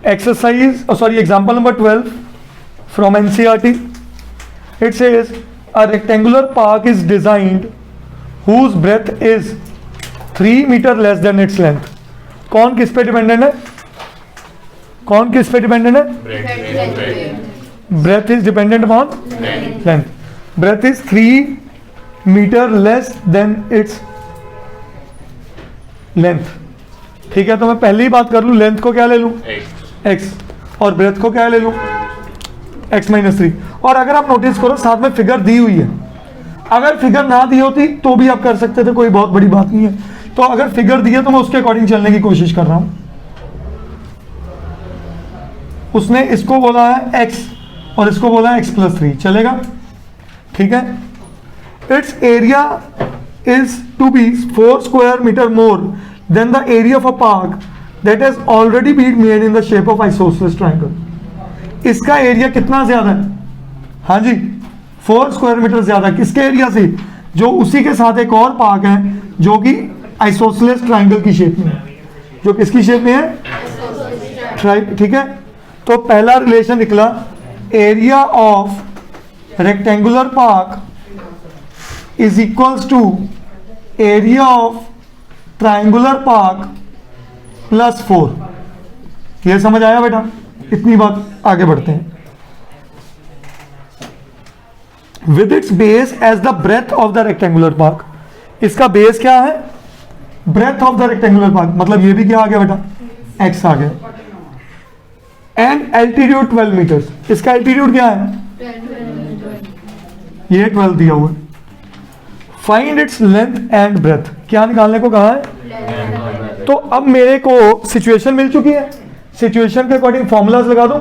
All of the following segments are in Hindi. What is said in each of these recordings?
Example number 12 from NCERT. It says a rectangular park is designed whose breadth is 3 meter less than its length. कौन किस पे डिपेंडेंट है? कौन किस पे डिपेंडेंट है? Breadth is dependent upon length. Breadth is 3 meter less than its length. ठीक है, तो मैं पहले ही बात कर लूँ, लेंथ को क्या ले लूँ? x, और ब्रेथ को क्या ले लूँ? x minus 3. और अगर आप नोटिस करो साथ में फिगर दी हुई है, अगर फिगर ना दी होती तो भी आप कर सकते थे, कोई बहुत बड़ी बात नहीं है. तो अगर फिगर दी है तो मैं उसके अकॉर्डिंग चलने की कोशिश कर रहा हूं. उसने इसको बोला है x और इसको बोला है x प्लस 3, चलेगा? ठीक है. It's area is to be 4 square metre more than the area of a park that has already been made in the shape of isosceles triangle. इसका एरिया कितना ज्यादा है? हाँ जी, 4 स्क्वायर मीटर ज्यादा. किसके एरिया से? जो उसी के साथ एक और पार्क है जो कि आइसोसेलेस ट्रायंगल की शेप में है. जो किसकी शेप में है? ठीक है. तो पहला रिलेशन निकला, area of rectangular park is equals to area of triangular park plus 4. ये समझ आया बेटा? इतनी बात, आगे बढ़ते हैं. With its base as the breadth of the rectangular park. इसका बेस क्या है? Breadth of the rectangular park. मतलब ये भी क्या आ गया बेटा? x आ गया. And altitude 12 metres. इसका एल्टीट्यूड क्या है? ये 12 दिया हुआ है. Find its length and breadth. क्या निकालने को कहा है? तो अब मेरे को सिचुएशन मिल चुकी है. सिचुएशन के अकॉर्डिंग फॉर्मूलाज लगा दो.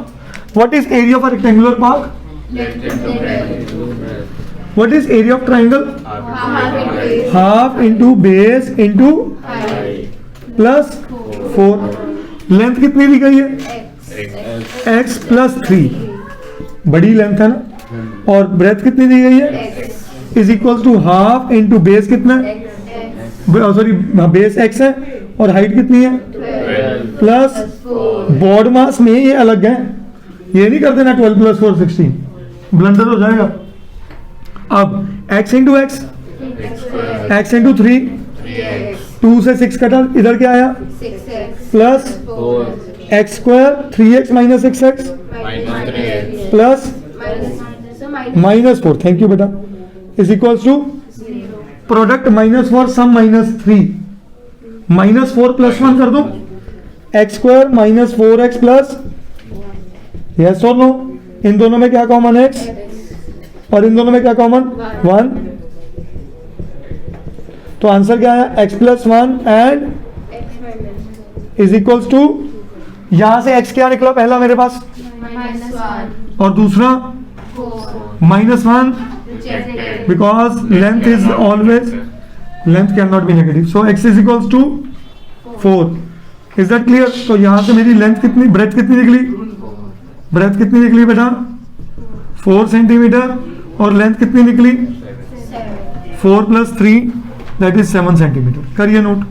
What is area of a rectangular park? What is area of triangle? Half into base into plus 4. Length कितनी दी गई है? x plus 3. बड़ी लेंथ है ना. और ब्रेथ कितनी दी गई है? Is equal to half into base कितना है? सॉरी, बेस x है और हाइट कितनी है? प्लस बॉड मास में ये अलग है. ये नहीं कर देना 12 प्लस 4 16, ब्लंडर हो जाएगा. अब x into x, x into 3, 2 से 6 कटा, इधर क्या आया? Plus x square 3x minus 6x plus minus 4. Thank you बेटा. Is equals to product -4 sum -3, -4 plus 1 कर दो. x square minus 4x plus, yes और नो? इन दोनों में क्या कॉमन है? x. और इन दोनों में क्या कॉमन? 1. तो आंसर क्या आया? x plus 1 and is equals to, यहां से x क्या निकला पहला मेरे पास? -1. और दूसरा -1, because length is always, length can not be negative. So x is equals to 4. Is that clear? तो यहां से मेरी लेंथ कितनी, ब्रेथ कितनी निकली? ब्रेथ कितनी निकली बेटा? 4 सेंटीमीटर. और लेंथ कितनी निकली? 4 प्लस 3 दैट इज 7 सेंटीमीटर. करिए नोट.